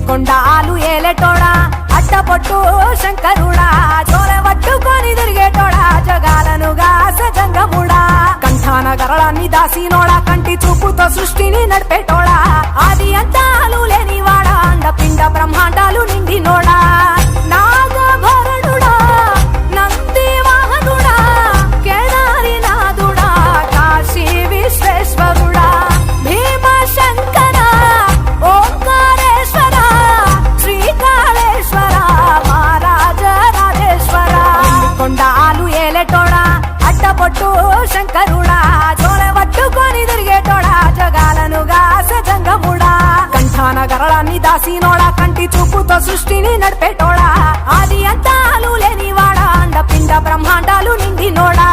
కొండాలు ఏలేటోడా అడ్డపొట్టు శంకరుడా జోలె పట్టుకొని తిరిగేటోడా జగాలను గాసజంగముడా కంఠాన గరళాన్ని దాసినోడా కంటి చూపుతో సృష్టిని నడిపేటోడా ఆది అంతాలు లేనివాడా అండపిండ బ్రహ్మాండాలు నిండినోడా నాగభరణుడా నంది వాహనుడా కేదారినాథుడా కాశీ విశ్వేశ్వరుడా భీమశంకర ఓంకారేశ్వర శ్రీకాళేశ్వర మహారాజ రాజేశ్వర కొండాలు ఏలేటోడా అడ్డపొట్టు శంకరుడా జోలె పట్టుకొని తిరిగేటోడా జగాలను గాసజంగముడా కంఠాన గరళాన్ని దాసినోడా కంటి చూపుతో సృష్టిని నడిపేటోడా ఆది అంతాలు లేనివాడా అండపిండ బ్రహ్మాండాలు నిండినోడా